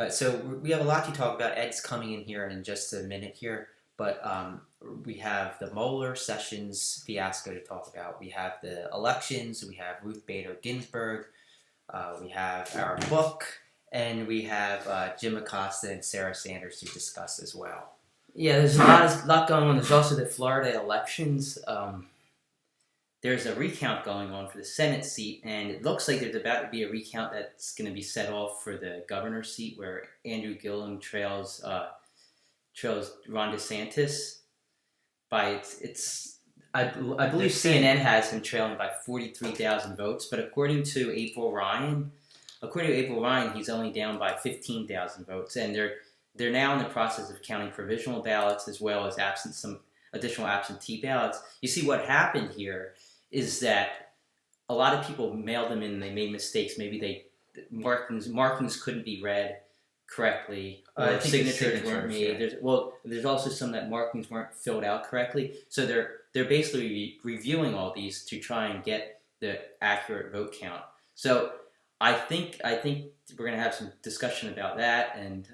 So we have a lot to talk about. Ed's coming in here in just a minute here, but we have the Mueller Sessions fiasco to talk about. We have the elections. We have Ruth Bader Ginsburg. We have our book, and we have Jim Acosta and Sarah Sanders to discuss as well. Yeah, there's a lot going on. There's also the Florida elections. There's a recount going on for the Senate seat, and it looks like there's about to be a recount that's going to be set off for the governor's seat, where Andrew Gillum trails Ron DeSantis by I believe CNN has him trailing by 43,000 votes, but according to April Ryan, he's only down by 15,000 votes, and they're now in the process of counting provisional ballots as well as some additional absentee ballots. You see, what happened here is that a lot of people mailed them in and they made mistakes. Maybe markings couldn't be read correctly, or signatures weren't made. Yeah. There's also some that markings weren't filled out correctly. So they're basically reviewing all these to try and get the accurate vote count. So I think we're gonna have some discussion about that. And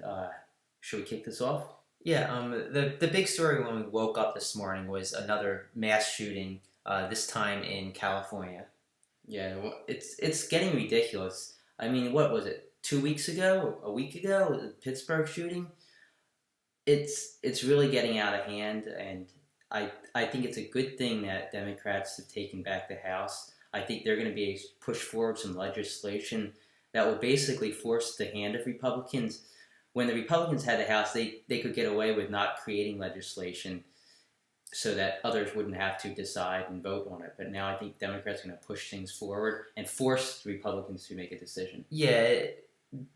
should we kick this off? Yeah. The big story when we woke up this morning was another mass shooting. This time in California. Yeah, well, it's getting ridiculous. I mean, what was it? 2 weeks ago, a week ago, the Pittsburgh shooting. It's really getting out of hand, and I think it's a good thing that Democrats have taken back the House. I think they're going to be push forward some legislation that will basically force the hand of Republicans. When the Republicans had the House, they could get away with not creating legislation so that others wouldn't have to decide and vote on it. But now I think Democrats are going to push things forward and force the Republicans to make a decision. Yeah,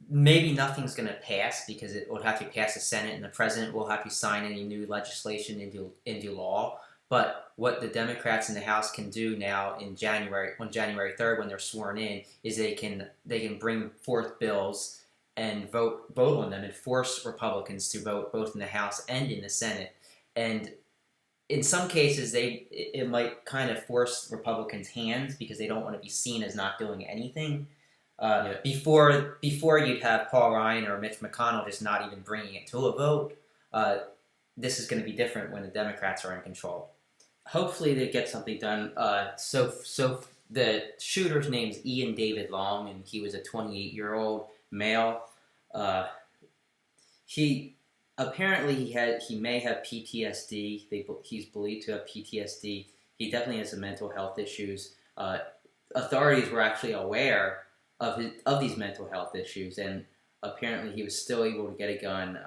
maybe nothing's going to pass because it will have to pass the Senate and the president will have to sign any new legislation into law. But what the Democrats in the House can do now on January 3rd, when they're sworn in, is they can bring forth bills and vote on them and force Republicans to vote both in the House and in the Senate. And in some cases, it might kind of force Republicans' hands because they don't want to be seen as not doing anything. Yeah. Before you'd have Paul Ryan or Mitch McConnell just not even bringing it to a vote. This is going to be different when the Democrats are in control. Hopefully, they get something done. So the shooter's name's Ian David Long, and he was a 28-year-old male. Apparently, he may have PTSD. He's believed to have PTSD. He definitely has some mental health issues. Authorities were actually aware of these mental health issues, and apparently he was still able to get a gun.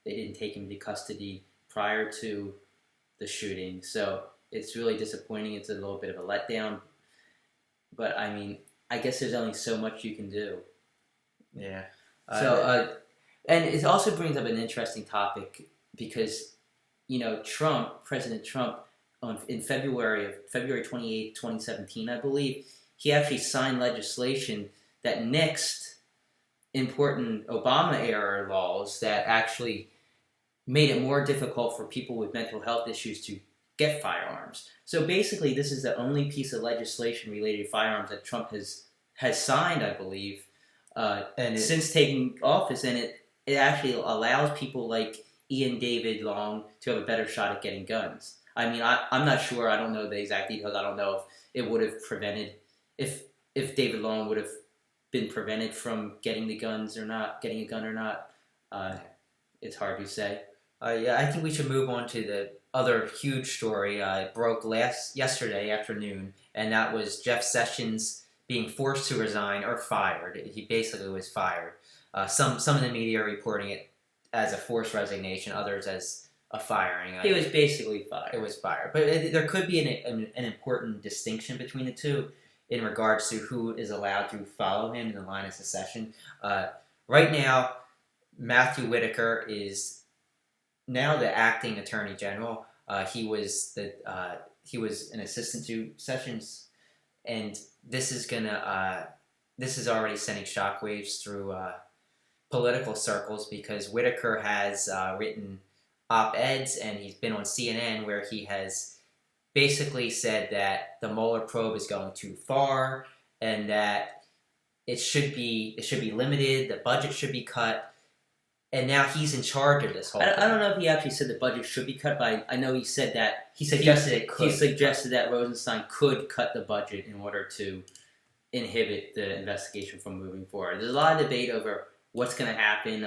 They didn't take him into custody prior to the shooting, so it's really disappointing. It's a little bit of a letdown, but I mean, I guess there's only so much you can do. Yeah. And it also brings up an interesting topic because, President Trump, in February 28th, 2017, I believe, he actually signed legislation that nixed important Obama-era laws that actually made it more difficult for people with mental health issues to get firearms. So basically, this is the only piece of legislation related to firearms that Trump has signed, I believe, since taking office, and it actually allows people like Ian David Long to have a better shot at getting guns. I mean, I'm not sure. I don't know the exact details. I don't know if it would have prevented, if David Long would have been prevented from getting a gun or not. It's hard to say. Yeah, I think we should move on to the other huge story. It broke yesterday afternoon, and that was Jeff Sessions being forced to resign or fired. He basically was fired. Some of the media are reporting it as a forced resignation, others as a firing. He was basically fired. It was fired. But there could be an important distinction between the two in regards to who is allowed to follow him in the line of succession. Right now, Matthew Whitaker is now the acting Attorney General. He was an assistant to Sessions, and this is already sending shockwaves through political circles because Whitaker has written op-eds and he's been on CNN where he has basically said that the Mueller probe is going too far and that it should be limited, the budget should be cut. and now he's in charge of this whole thing. I don't know if he actually said the budget should be cut, but I know he said that He suggested it could. He suggested that Rosenstein could cut the budget in order to inhibit the investigation from moving forward. There's a lot of debate over what's going to happen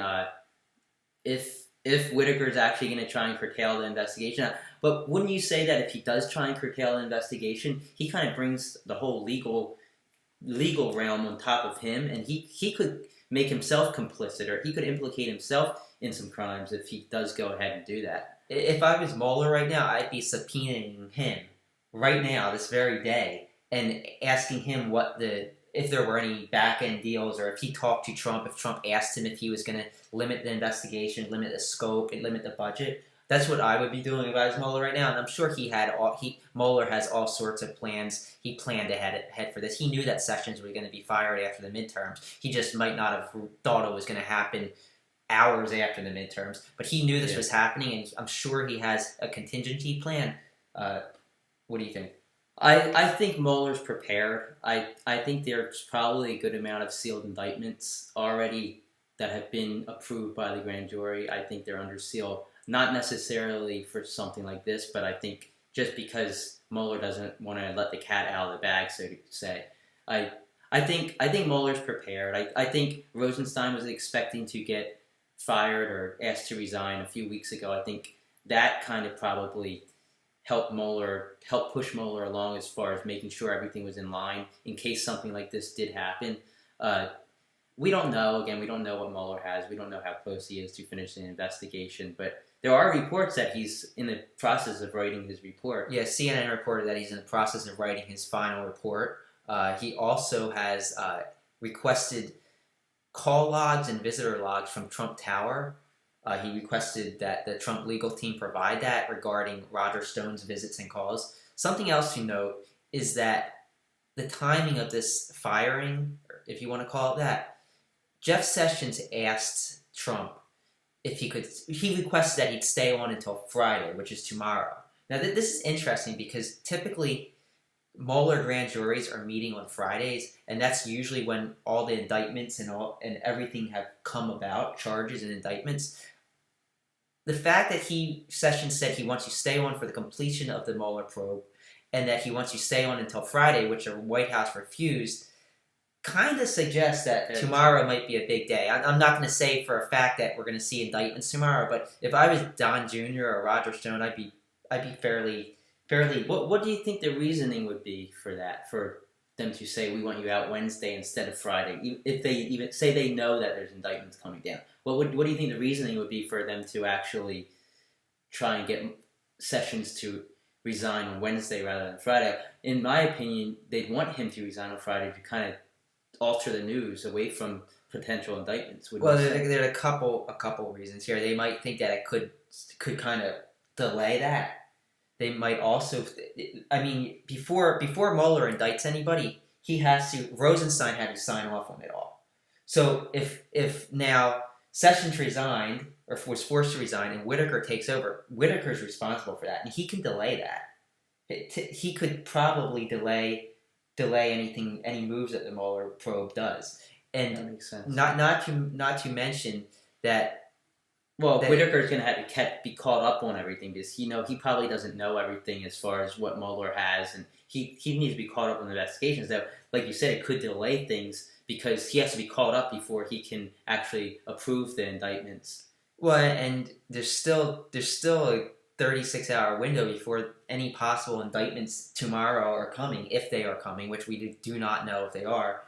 if Whitaker is actually going to try and curtail the investigation. But wouldn't you say that if he does try and curtail the investigation, he kind of brings the whole legal realm on top of him, and he could make himself complicit, or he could implicate himself in some crimes if he does go ahead and do that. If I was Mueller right now, I'd be subpoenaing him right now, this very day, and asking him if there were any back end deals, or if he talked to Trump, if Trump asked him if he was going to limit the investigation, limit the scope, and limit the budget. That's what I would be doing if I was Mueller right now, and I'm sure Mueller has all sorts of plans. He planned ahead for this. He knew that Sessions was going to be fired after the midterms. He just might not have thought it was going to happen hours after the midterms, but he knew this was happening, and I'm sure he has a contingency plan. What do you think? I think Mueller's prepared. I think there's probably a good amount of sealed indictments already that have been approved by the grand jury. I think they're under seal, not necessarily for something like this, but I think just because Mueller doesn't want to let the cat out of the bag, so to say. I think Mueller's prepared. I think Rosenstein was expecting to get fired or asked to resign a few weeks ago. I think that kind of probably helped push Mueller along as far as making sure everything was in line in case something like this did happen. We don't know. Again, we don't know what Mueller has. We don't know how close he is to finishing the investigation. But there are reports that he's in the process of writing his report. Yeah, CNN reported that he's in the process of writing his final report. He also has requested call logs and visitor logs from Trump Tower. He requested that the Trump legal team provide that regarding Roger Stone's visits and calls. Something else to note is that the timing of this firing, if you want to call it that, Jeff Sessions asked Trump if he requested that he'd stay on until Friday, which is tomorrow. Now, this is interesting because typically Mueller grand juries are meeting on Fridays, and that's usually when all the indictments and everything have come about, charges and indictments. The fact that Sessions said he wants you to stay on for the completion of the Mueller probe, and that he wants you to stay on until Friday, which the White House refused, kind of suggests that tomorrow might be a big day. I'm not going to say for a fact that we're going to see indictments tomorrow, but if I was Don Jr. or Roger Stone, I'd be fairly. What do you think the reasoning would be for that? For them to say we want you out Wednesday instead of Friday, if they even say they know that there's indictments coming down. What do you think the reasoning would be for them to actually try and get Sessions to resign on Wednesday rather than Friday? In my opinion, they'd want him to resign on Friday to kind of alter the news away from potential indictments. Well, there are a couple reasons here. They might think that it could kind of delay that. They might also, I mean, before Mueller indicts anybody, Rosenstein had to sign off on it all. So if now Sessions resigned or was forced to resign and Whitaker takes over, Whitaker's responsible for that, and he can delay that. He could probably delay any moves that the Mueller probe does, and that makes sense. Not to mention that. Well, Whitaker's going to have to be caught up on everything because he probably doesn't know everything as far as what Mueller has, and he needs to be caught up on the investigations. So, like you said, it could delay things because he has to be caught up before he can actually approve the indictments. Well, and there's still a 36-hour window before any possible indictments tomorrow are coming, if they are coming, which we do not know if they are.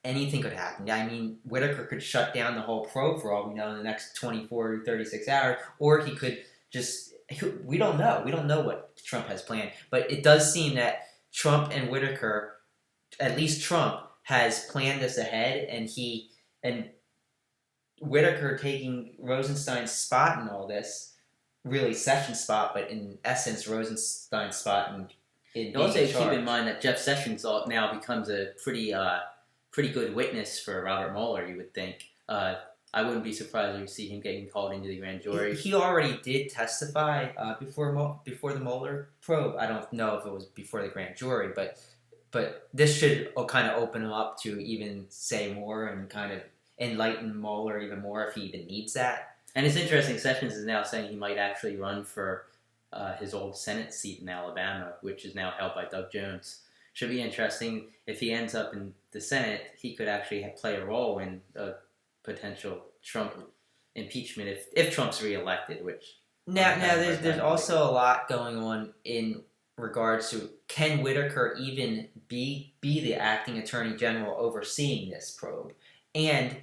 Anything could happen. I mean, Whitaker could shut down the whole probe for all we know in the next 24 to 36 hours, or he could just... We don't know. We don't know what Trump has planned. But it does seem that Trump and Whitaker, at least Trump, has planned this ahead, and Whitaker taking Rosenstein's spot in all this, really Sessions' spot, but in essence Rosenstein's spot in also keep in mind that Jeff Sessions now becomes a pretty good witness for Robert Mueller, you would think. I wouldn't be surprised to see him getting called into the grand jury. He already did testify before the Mueller probe. I don't know if it was before the grand jury, but this should kind of open him up to even say more and kind of enlighten Mueller even more if he even needs that. And it's interesting, Sessions is now saying he might actually run for his old Senate seat in Alabama, which is now held by Doug Jones. Should be interesting. If he ends up in the Senate, he could actually play a role in a potential Trump impeachment if Trump's reelected, which... Now there's also a lot going on in regards to, can Whitaker even be the acting attorney general overseeing this probe, and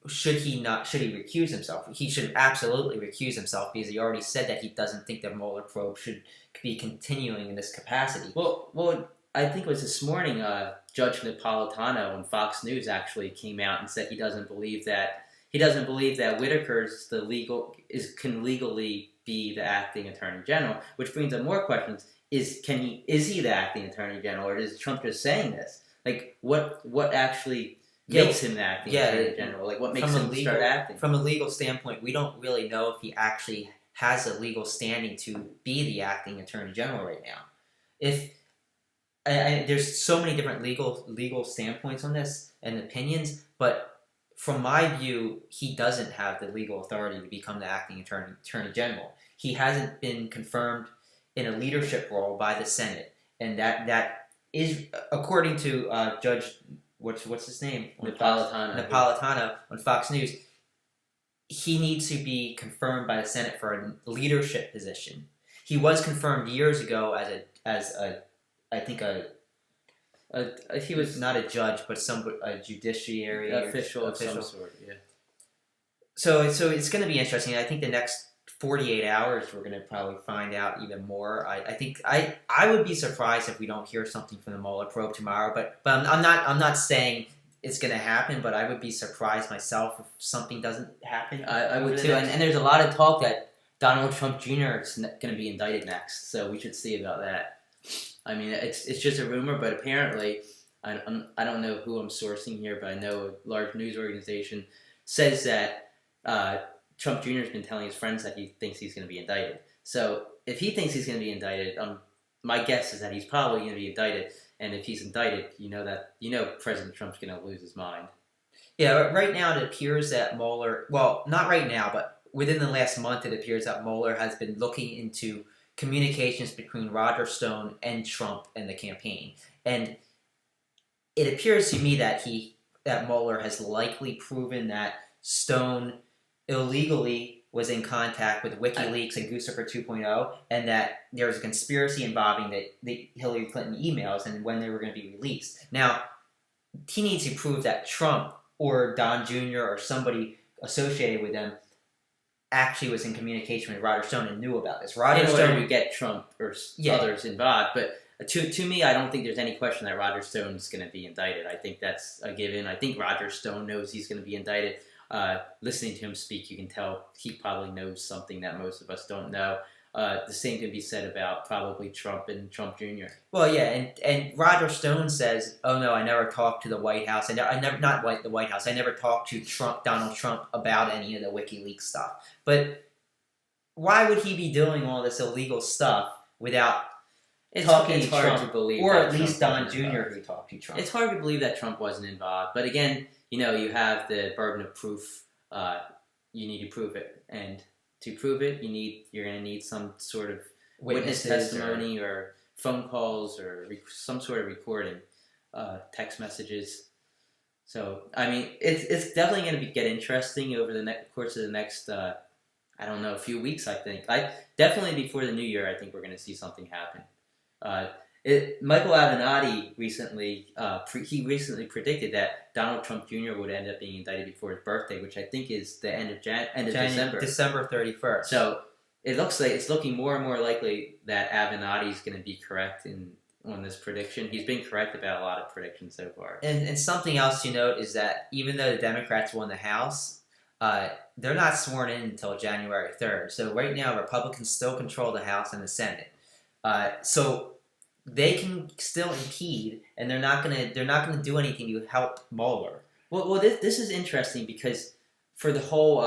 should he recuse himself? He should absolutely recuse himself, because he already said that he doesn't think the Mueller probe should be continuing in this capacity. Well, I think it was this morning, Judge Napolitano on Fox News actually came out and said he doesn't believe that Whitaker's can legally be the acting attorney general, which brings up more questions. Is he the acting attorney general, or is Trump just saying this? Like, what actually makes him the acting attorney general? Like, what makes him start acting? From a legal standpoint, we don't really know if he actually has a legal standing to be the acting attorney general right now. There's so many different legal standpoints on this and opinions, but from my view, he doesn't have the legal authority to become the acting attorney general. He hasn't been confirmed in a leadership role by the Senate, and that is, according to Judge what's his name, Napolitano on Fox News, he needs to be confirmed by the Senate for a leadership position. He was confirmed years ago he was not a judge, but a judiciary official of some sort. Yeah. So it's going to be interesting. I think the next 48 hours we're going to probably find out even more. I think I would be surprised if we don't hear something from the Mueller probe tomorrow. But I'm not saying it's going to happen. But I would be surprised myself if something doesn't happen. I would too. And there's a lot of talk that Donald Trump Jr. is going to be indicted next. So we should see about that. I mean, it's just a rumor, but apparently, I don't know who I'm sourcing here, but I know a large news organization says that Trump Jr. has been telling his friends that he thinks he's going to be indicted. So if he thinks he's going to be indicted, my guess is that he's probably going to be indicted. And if he's indicted, President Trump's going to lose his mind. Yeah, right now it appears that Mueller, well, not right now, but within the last month, it appears that Mueller has been looking into communications between Roger Stone and Trump and the campaign. And it appears to me that Mueller has likely proven that Stone illegally was in contact with WikiLeaks and Guccifer 2.0, and that there was a conspiracy involving the Hillary Clinton emails and when they were going to be released. Now, he needs to prove that Trump or Don Jr. or somebody associated with them actually was in communication with Roger Stone and knew about this. Roger Stone would get Trump or others involved, but to me, I don't think there's any question that Roger Stone is going to be indicted. I think that's a given. I think Roger Stone knows he's going to be indicted. Listening to him speak, you can tell he probably knows something that most of us don't know. The same can be said about probably Trump and Trump Jr. Well, yeah, and Roger Stone says, "Oh no, I never talked to the White House. I never talked to Donald Trump about any of the WikiLeaks stuff." But why would he be doing all this illegal stuff without talking to Trump, to believe, or at least Don Jr. who talked to Trump? It's hard to believe that Trump wasn't involved. But again, you have the burden of proof. You need to prove it, and to prove it, you're going to need some sort of witness testimony or phone calls or some sort of recording, text messages. So, I mean, it's definitely going to get interesting over the course of the next, few weeks, I think. Definitely before the new year, I think we're going to see something happen. Michael Avenatti recently predicted that Donald Trump Jr. would end up being indicted before his birthday, which I think is the end of December. December 31st. So it looks like it's looking more and more likely that Avenatti is going to be correct on this prediction. He's been correct about a lot of predictions so far. And something else to note is that even though the Democrats won the House, they're not sworn in until January 3rd. So right now, Republicans still control the House and the Senate. So they can still impede, and they're not gonna do anything to help Mueller. Well, this is interesting because for the whole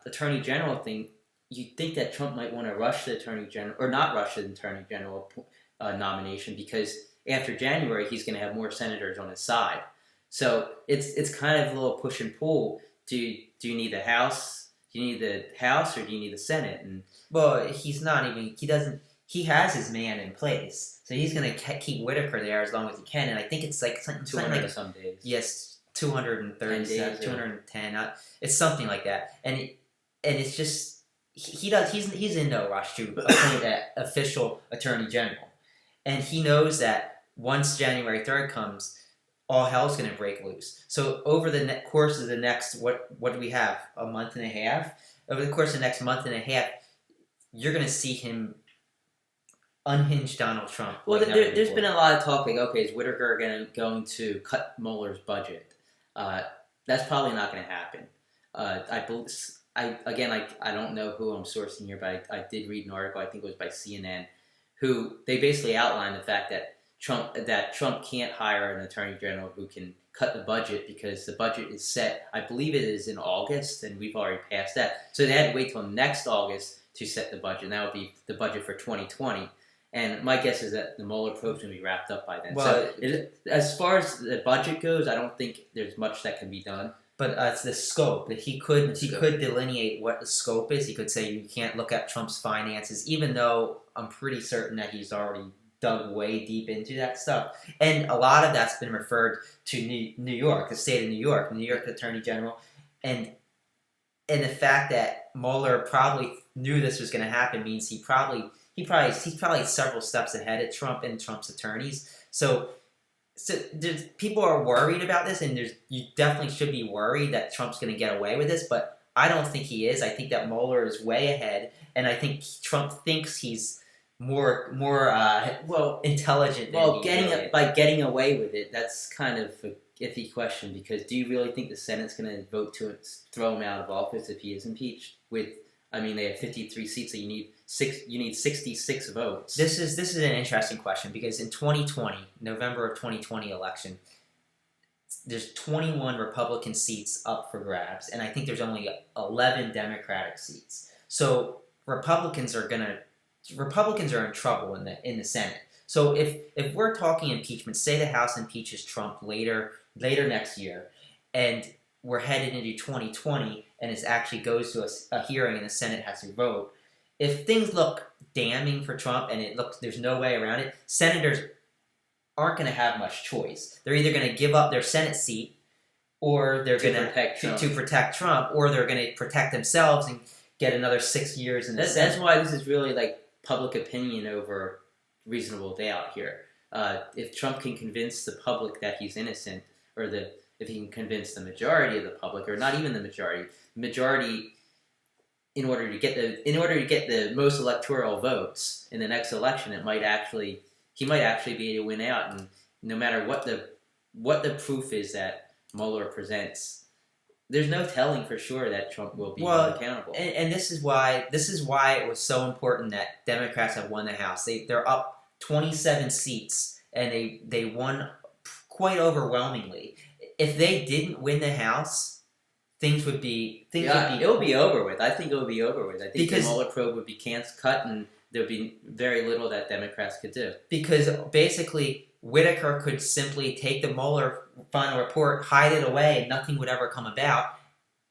Attorney General thing, you'd think that Trump might want to rush the Attorney General, or not rush the Attorney General nomination, because after January he's going to have more senators on his side. So it's kind of a little push and pull. do you need the House? Do you need the House or do you need the Senate? And well, he's not even. He doesn't. He has his man in place, so he's going to keep Whitaker there as long as he can. And I think it's like something 200 like some days. yes, 230 days, 210. It's something like that, and it's just he does. He's in no rush to appoint an official attorney general, and he knows that once January 3rd comes, all hell's going to break loose. So over the course of the next what do we have, a month and a half? Over the course of the next month and a half, you're going to see him unhinge Donald Trump. Well, there's been a lot of talk like, okay, is Whitaker going to cut Mueller's budget? That's probably not going to happen. I don't know who I'm sourcing here, but I did read an article, I think it was by CNN, who they basically outlined the fact that Trump can't hire an attorney general who can cut the budget because the budget is set, I believe it is in August, and we've already passed that. So they had to wait till next August to set the budget, and that would be the budget for 2020. And my guess is that the Mueller probe is going to be wrapped up by then. Well, so as far as the budget goes, I don't think there's much that can be done. But it's the scope that he could delineate what the scope is. He could say you can't look at Trump's finances, even though I'm pretty certain that he's already dug way deep into that stuff. And a lot of that's been referred to New York, the state of New York Attorney General, and the fact that Mueller probably knew this was going to happen means he's probably several steps ahead of Trump and Trump's attorneys. So people are worried about this, and you definitely should be worried that Trump's going to get away with this, but I don't think he is. I think that Mueller is way ahead, and I think Trump thinks he's more intelligent. Getting away with it, that's kind of a iffy question, because do you really think the Senate's going to vote to throw him out of office if he is impeached? They have 53 seats, so you need 66 votes. This is an interesting question, because in 2020, November of 2020 election, there's 21 Republican seats up for grabs, and I think there's only 11 Democratic seats. So Republicans are in trouble in the Senate. So if we're talking impeachment, say the House impeaches Trump later next year, and we're headed into 2020, and it actually goes to a hearing and the Senate has to vote. If things look damning for Trump and there's no way around it, senators aren't going to have much choice. They're either going to give up their Senate seat, or they're going to protect Trump, or they're going to protect themselves and get another 6 years in the Senate. That's why this is really like public opinion over reasonable doubt here. If Trump can convince the public that he's innocent, or if he can convince the majority of the public, or not even the majority, in order to get the most electoral votes in the next election, he might actually be able to win out. And no matter what the proof is that Mueller presents, there's no telling for sure that Trump will be held accountable. And this is why it was so important that Democrats have won the House. They're up 27 seats, and they won quite overwhelmingly. If they didn't win the House, it would be over with. I think it would be over with. I think the Mueller probe would be cut, and there would be very little that Democrats could do. Because basically, Whitaker could simply take the Mueller final report, hide it away, and nothing would ever come about,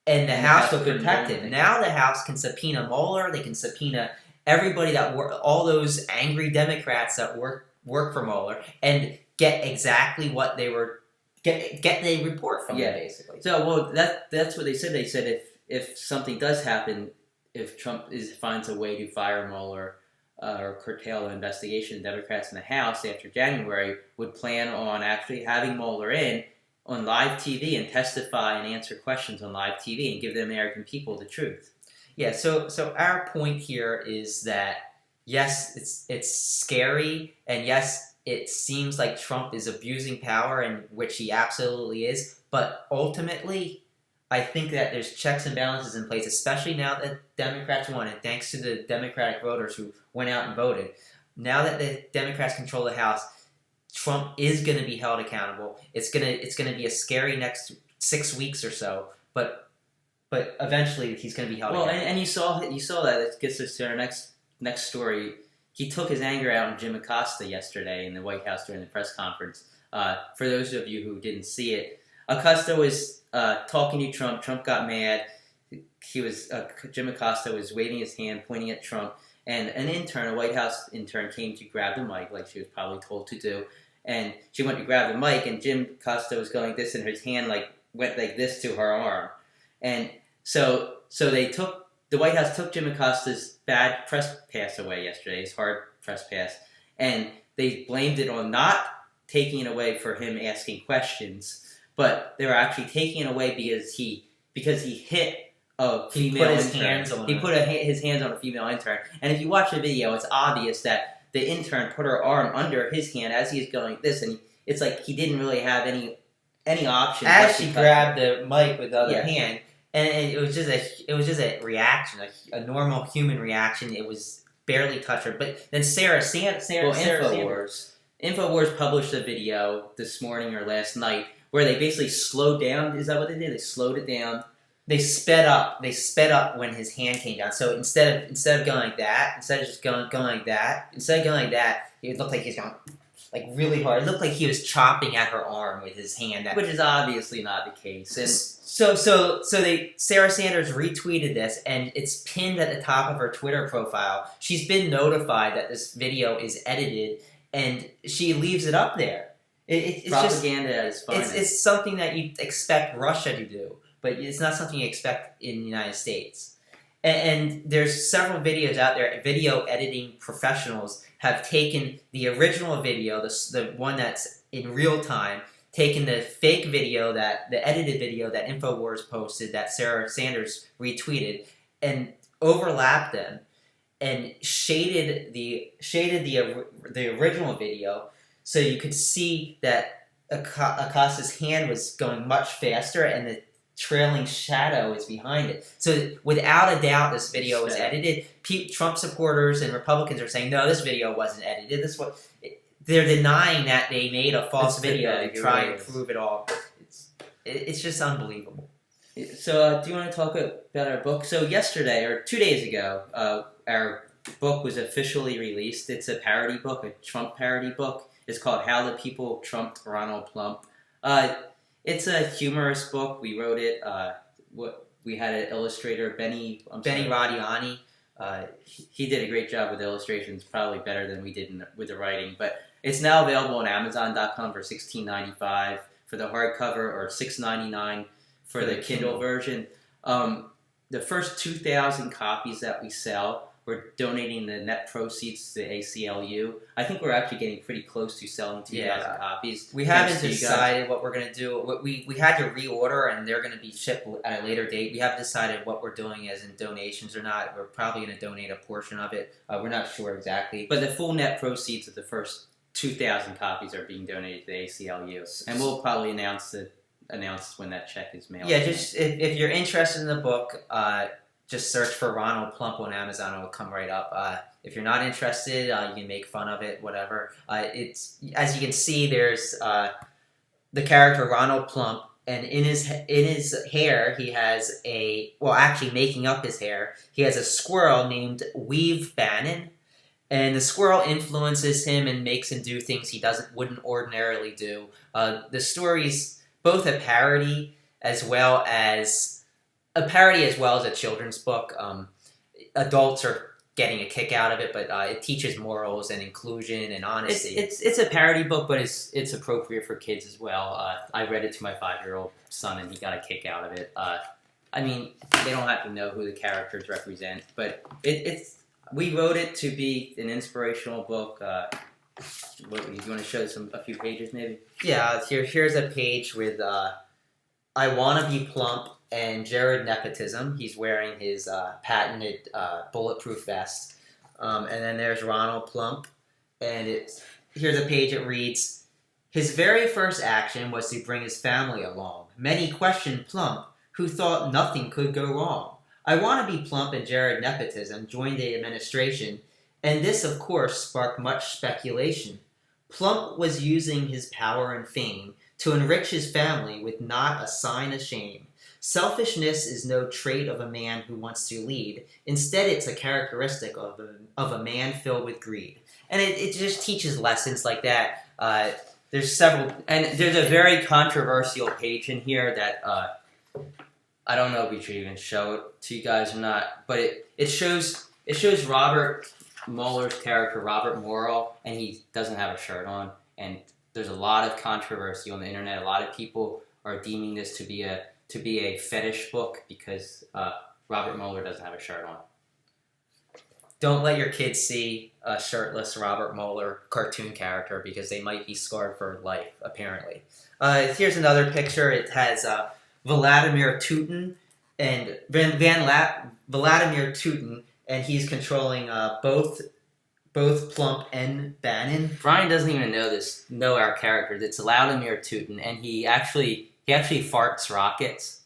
and the House would protect it. Now the House can subpoena Mueller. They can subpoena everybody all those angry Democrats that work for Mueller, and get exactly what they were. Get the report from them, basically. So, that's what they said. They said if something does happen, if Trump finds a way to fire Mueller or curtail the investigation, Democrats in the House after January would plan on actually having Mueller in on live TV and testify and answer questions on live TV and give the American people the truth. Yeah. So our point here is that yes, it's scary, and yes, it seems like Trump is abusing power, and which he absolutely is. But ultimately, I think that there's checks and balances in place, especially now that Democrats won, and thanks to the Democratic voters who went out and voted. Now that the Democrats control the House, Trump is going to be held accountable. It's gonna be a scary next 6 weeks or so, but eventually he's going to be held accountable. And you saw that. It gets us to our next story. He took his anger out on Jim Acosta yesterday in the White House during the press conference. For those of you who didn't see it, Acosta was talking to Trump. Trump got mad. Jim Acosta was waving his hand, pointing at Trump, and an intern, a White House intern, came to grab the mic, like she was probably told to do. And she went to grab the mic, and Jim Acosta was going like this, and his hand went like this to her arm. And so the White House took Jim Acosta's bad press pass away yesterday, his hard press pass, and they blamed it on not taking it away for him asking questions, but they were actually taking it away because he hit a female intern. He put his hands on a female intern. And if you watch the video, it's obvious that the intern put her arm under his hand as he's going like this, and it's like he didn't really have any option. As she grabbed the mic with the other hand, and it was just a reaction, a normal human reaction. It was barely touched her. But then InfoWars published a video this morning or last night where they basically slowed down. Is that what they did? They slowed it down. They sped up. They sped up when his hand came down. So instead of going like that, instead of going like that, it looked like he's going like really hard. It looked like he was chopping at her arm with his hand, which is obviously not the case. And Sarah Sanders retweeted this, and it's pinned at the top of her Twitter profile. She's been notified that this video is edited, and she leaves it up there. It's propaganda is fine. It's something that you expect Russia to do, but it's not something you expect in the United States. And there's several videos out there. Video editing professionals have taken the original video, the one that's in real time, taken the fake video, the edited video that InfoWars posted that Sarah Sanders retweeted, and overlapped them and shaded the original video so you could see that Acosta's hand was going much faster and the trailing shadow is behind it. So without a doubt, this video was edited. Trump supporters and Republicans are saying, no, this video wasn't edited. They're denying that they made a false video to try and prove it all. It's just unbelievable. So do you want to talk about our book? So yesterday, or 2 days ago, our book was officially released. It's a parody book, a Trump parody book. It's called How the People Trumped Ronald Plump. It's a humorous book. We wrote it. We had an illustrator, Benny Radiani. He did a great job with illustrations, probably better than we did with the writing. But it's now available on Amazon.com for $16.95 for the hardcover, or $6.99 for the Kindle version. The first 2,000 copies that we sell, we're donating the net proceeds to the ACLU. I think we're actually getting pretty close to selling 2,000 copies. We haven't decided what we're going to do. We had to reorder, and they're going to be shipped at a later date. We haven't decided what we're doing as in donations or not. We're probably going to donate a portion of it. We're not sure exactly. But the full net proceeds of the first 2,000 copies are being donated to the ACLU. And we'll probably announce when that check is mailed. Yeah, just if you're interested in the book, just search for Ronald Plump on Amazon. It'll come right up. If you're not interested, you can make fun of it, whatever. It's, as you can see, there's the character Ronald Plump, and in his hair he has making up his hair, he has a squirrel named Weave Bannon, and the squirrel influences him and makes him do things he wouldn't ordinarily do. The story's both a parody as well as a children's book. Adults are getting a kick out of it, but it teaches morals and inclusion and honesty. It's a parody book, but it's appropriate for kids as well. I read it to my 5-year-old son, and he got a kick out of it. I mean, they don't have to know who the characters represent, but we wrote it to be an inspirational book. You want to show a few pages, maybe? Yeah, here's a page with I Wanna Be Plump and Jared Nepotism. He's wearing his patented bulletproof vest. And then there's Ronald Plump. And here's a page that reads, his very first action was to bring his family along. Many questioned Plump, who thought nothing could go wrong. I Wanna Be Plump and Jared Nepotism joined the administration, and this, of course, sparked much speculation. Plump was using his power and fame to enrich his family with not a sign of shame. Selfishness is no trait of a man who wants to lead. Instead, it's a characteristic of a man filled with greed. And it just teaches lessons like that. there's several, and there's a very controversial page in here that I don't know if we should even show it to you guys or not, but it shows Robert Mueller's character, Robert Morrell, and he doesn't have a shirt on, and there's a lot of controversy on the internet. A lot of people are deeming this to be a fetish book because Robert Mueller doesn't have a shirt on. Don't let your kids see a shirtless Robert Mueller cartoon character because they might be scarred for life, apparently. Here's another picture. It has Vladimir Putin and Vladimir Putin, and he's controlling both Plump and Bannon. Brian doesn't even know our character. It's Vladimir Putin, and he actually farts rockets.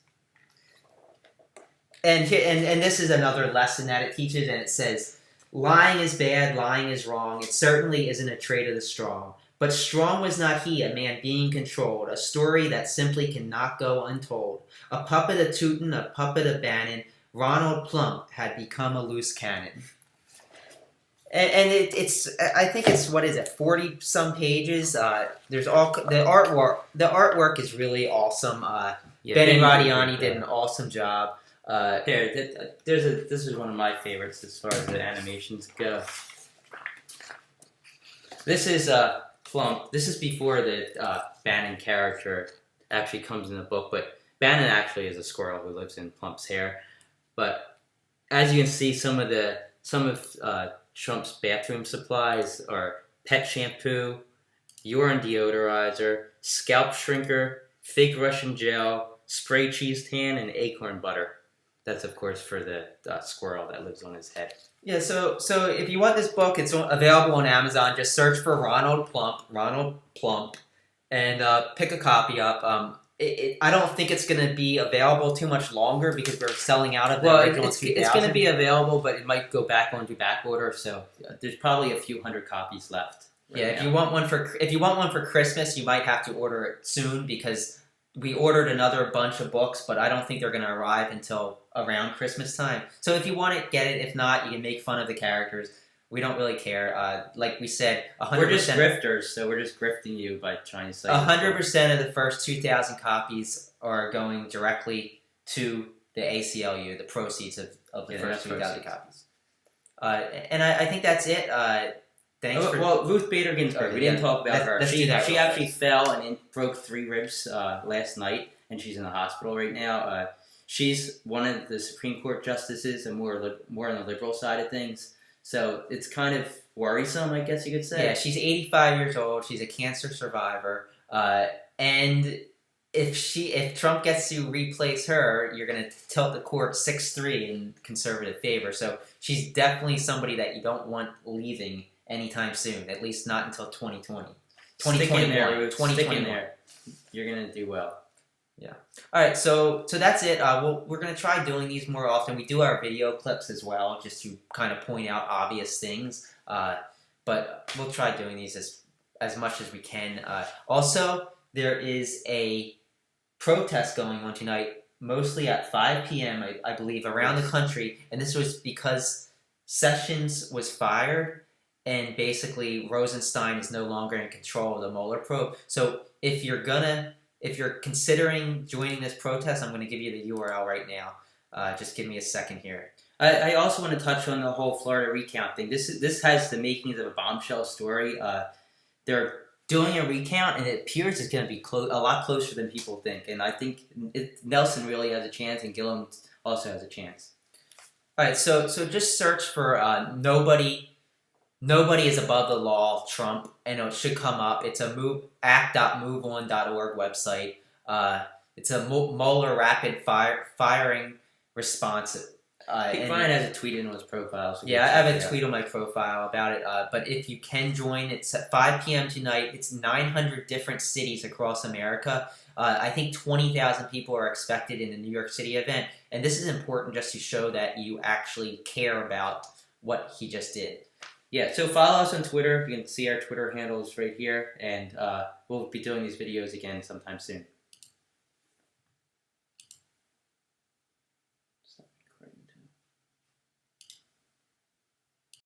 And this is another lesson that it teaches, and it says, lying is bad, lying is wrong. It certainly isn't a trait of the strong. But strong was not he, a man being controlled, a story that simply cannot go untold. A puppet of Teuton, a puppet of Bannon, Ronald Plump had become a loose cannon. And it's I think it's, what is it, 40 some pages. There's all the artwork. The artwork is really awesome. Ben Radiani did an awesome job. This is one of my favorites as far as the animations go. This is Plump. This is before the Bannon character actually comes in the book, but Bannon actually is a squirrel who lives in Plump's hair. But as you can see, some of Trump's bathroom supplies are pet shampoo, urine deodorizer, scalp shrinker, fake Russian gel, spray cheese tan, and acorn butter. That's, of course, for the squirrel that lives on his head. Yeah, so if you want this book, it's available on Amazon. Just search for Ronald Plump, and pick a copy up. I don't think it's going to be available too much longer because we're selling out of the original 2000. It's going to be available, but it might go back onto back order. So there's probably a few hundred copies left. If you want one for Christmas, you might have to order it soon because we ordered another bunch of books, but I don't think they're going to arrive until around Christmas time. So if you want it, get it. If not, you can make fun of the characters. We don't really care. Like we said, 100%. We're just grifters, so we're just grifting you by trying to say 100% of the first 2,000 copies are going directly to the ACLU, the proceeds of the first 2,000 copies. And I think that's it. Thanks for... Well, Ruth Bader Ginsburg, we didn't talk about her. She actually fell and broke 3 ribs last night, and she's in the hospital right now. She's one of the Supreme Court justices and more on the liberal side of things. So it's kind of worrisome, I guess you could say. Yeah, she's 85 years old. She's a cancer survivor. And if Trump gets to replace her, you're going to tilt the court 6-3 in conservative favor. So she's definitely somebody that you don't want leaving anytime soon, at least not until 2020. Stick in there. You're going to do well. Yeah. All right. So that's it. We're gonna try doing these more often. We do our video clips as well, just to kind of point out obvious things. But we'll try doing these as much as we can. Also, there is a protest going on tonight, mostly at 5 p.m. I believe, around the country, and this was because Sessions was fired, and basically Rosenstein is no longer in control of the Mueller probe. So if you're considering joining this protest, I'm going to give you the URL right now. Just give me a second here. I also want to touch on the whole Florida recount thing. This has the makings of a bombshell story. They're doing a recount, and it appears it's going to be a lot closer than people think. And I think Nelson really has a chance, and Gillum also has a chance. All right, so just search for Nobody is above the law, Trump, and it should come up. It's a act.moveon.org website. It's a Mueller rapid firing response. I think Brian has a tweet in his profile. So yeah, I have a tweet on my profile about it. But if you can join, it's at 5 p.m. tonight. It's 900 different cities across America. I think 20,000 people are expected in the New York City event. And this is important just to show that you actually care about what he just did. Yeah, so follow us on Twitter. You can see our Twitter handles right here, and we'll be doing these videos again sometime soon.